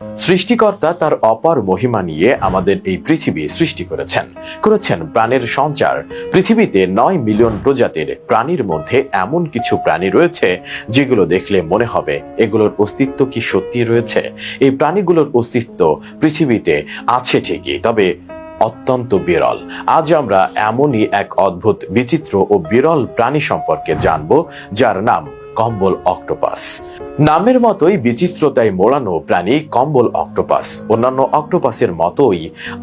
সৃষ্টিকর্তা তার অপার মহিমা নিয়ে আমাদের এই পৃথিবী সৃষ্টি করেছেন প্রাণের সঞ্চার। পৃথিবীতে 9 মিলিয়ন প্রজাতির প্রাণীর মধ্যে এমন কিছু প্রাণী রয়েছে যেগুলো দেখলে মনে হবে এগুলোর অস্তিত্ব কি সত্যি রয়েছে। এই প্রাণীগুলোর অস্তিত্ব পৃথিবীতে আছে ঠিকই, তবে অত্যন্ত বিরল। আজ আমরা এমনই এক অদ্ভুত, বিচিত্র ও বিরল প্রাণী সম্পর্কে জানবো, যার নাম কম্বল অক্টোপাস। নামের মতোই বিচিত্রতায় মোড়ানো প্রাণী কম্বল অক্টোপাস। অন্যান্য অক্টোপাসের মতোই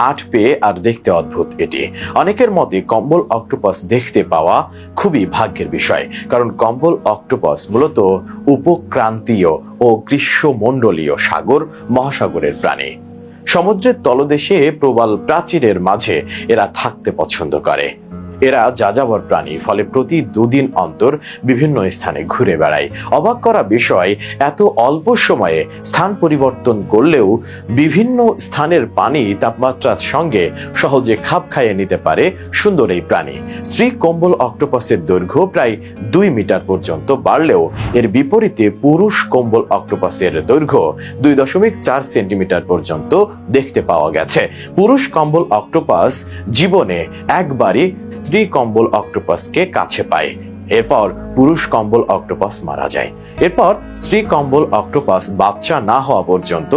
8 পেয়ে আর দেখতে অদ্ভুত এটি। অনেকের মতে কম্বল অক্টোপাস দেখতে পাওয়া খুবই ভাগ্যের বিষয়, কারণ কম্বল অক্টোপাস মূলত উপক্রান্তীয় ও গ্রীষ্মমণ্ডলীয় সাগর মহাসাগরের প্রাণী। সমুদ্রের তলদেশে প্রবাল প্রাচীরের মাঝে এরা থাকতে পছন্দ করে। এরা যাযাবর প্রাণী, ফলে প্রতি 2 দিন অন্তর বিভিন্ন স্থানে ঘুরে বেড়ায়। অবাক করা বিষয়, এত অল্প সময়ে স্থান পরিবর্তন করলেও বিভিন্ন স্থানের পানি তাপমাত্রার সঙ্গে সহজে খাপ খাইয়ে নিতে পারে সুন্দর এই প্রাণী। স্ত্রী কম্বল অক্টোপাসের দৈর্ঘ্য প্রায় 2 মিটার পর্যন্ত বাড়লেও এর বিপরীতে পুরুষ কম্বল অক্টোপাসের দৈর্ঘ্য 2.4 সেন্টিমিটার পর্যন্ত দেখতে পাওয়া গেছে। পুরুষ কম্বল অক্টোপাস জীবনে একবারই স্ত্রী কম্বল অক্টোপাসকে কাছে পায়। এরপর পুরুষ কম্বল অক্টোপাস মারা যায়। এরপর স্ত্রী কম্বল অক্টোপাস বাচ্চা না হওয়া পর্যন্ত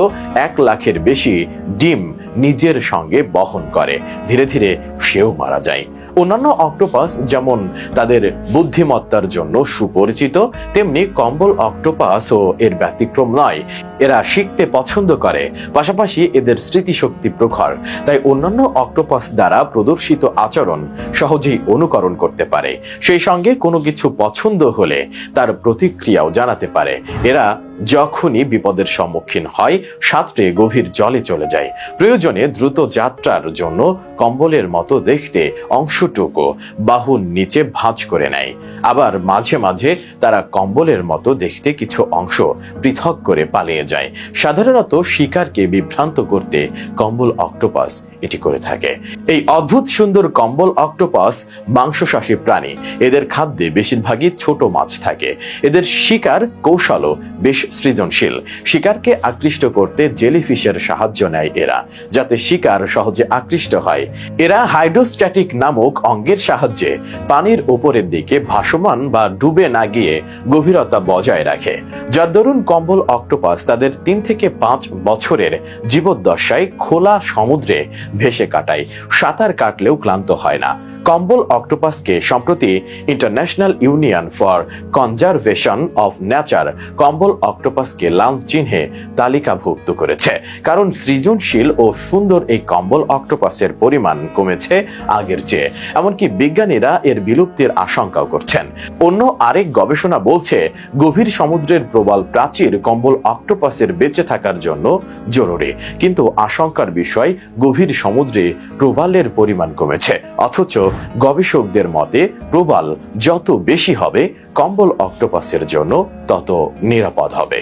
1 লাখের বেশি ডিম নিজের সঙ্গে বহন করে। ধীরে ধীরে সেও মারা যায়। অন্যান্য অক্টোপাস যেমন তাদের বুদ্ধিমত্তার জন্য সুপরিচিত, তেমনি কম্বল অক্টোপাসও এর ব্যতিক্রম নয়। এরা শিখতে পছন্দ করে, পাশাপাশি এদের স্মৃতিশক্তি প্রখর। তাই অন্যান্য অক্টোপাস দ্বারা প্রদর্শিত আচরণ সহজেই অনুকরণ করতে পারে। সেই সঙ্গে কোনো কিছু পছন্দ হলে তার প্রতিক্রিয়াও জানাতে পারে। এরা যখনই বিপদের সম্মুখীন হয় সাঁতরে গভীর জলে চলে যায়। প্রয়োজনে দ্রুত যাত্রার জন্য কম্বলের মতো দেখতে অংশটুকু বাহুর নিচে ভাঁজ করে নেয়। আবার মাঝে মাঝে তারা কম্বলের মতো দেখতে কিছু অংশ পৃথক করে পালিয়ে যায়। সাধারণত শিকারকে বিভ্রান্ত করতে কম্বল অক্টোপাস এটি করে থাকে। এই অদ্ভুত সুন্দর কম্বল অক্টোপাস মাংসাশী প্রাণী। এদের খাদ্যে বেশিরভাগই ছোট মাছ থাকে। এদের শিকার কৌশলও বেশ সৃজনশীল। শিকারকে আকৃষ্ট করতে জেলিফিশের সাহায্য নেয় এরা, যাতে শিকার সহজে আকৃষ্ট হয়। এরা হাইড্রোস্ট্যাটিক নামক অঙ্গের সাহায্যে পানির উপরের দিকে ভাসমান বা ডুবে না গিয়ে গভীরতা বজায় রাখে, যার দরুন কম্বল অক্টোপাস তাদের 3 থেকে 5 বছরের জীবদ্দশায় খোলা সমুদ্রে ভেসে কাটায়। সাঁতার কাটলেও ক্লান্ত হয় না। কম্বল অক্টোপাসকে সম্প্রতি international union for conservation of nature কম্বল অক্টোপাসকে লাল চিহ্নে তালিকাভুক্ত করেছে, কারণ সৃজনশীল ও সুন্দর এই কম্বল অক্টোপাসের পরিমাণ কমেছে আগের চেয়ে। এমনকি বিজ্ঞানীরা এর বিলুপ্তির আশঙ্কাও করছেন। অন্য আরেক গবেষণা বলছে গভীর সমুদ্রের প্রবাল প্রাচীর কম্বল অক্টোপাসের বেঁচে থাকার জন্য জরুরি, কিন্তু আশঙ্কার বিষয় গভীর সমুদ্রে প্রবালের পরিমাণ কমেছে। অথচ গবেষকদের মতে প্রবাল যত বেশি হবে কম্বল অক্টোপাসের জন্য তত নিরাপদ হবে।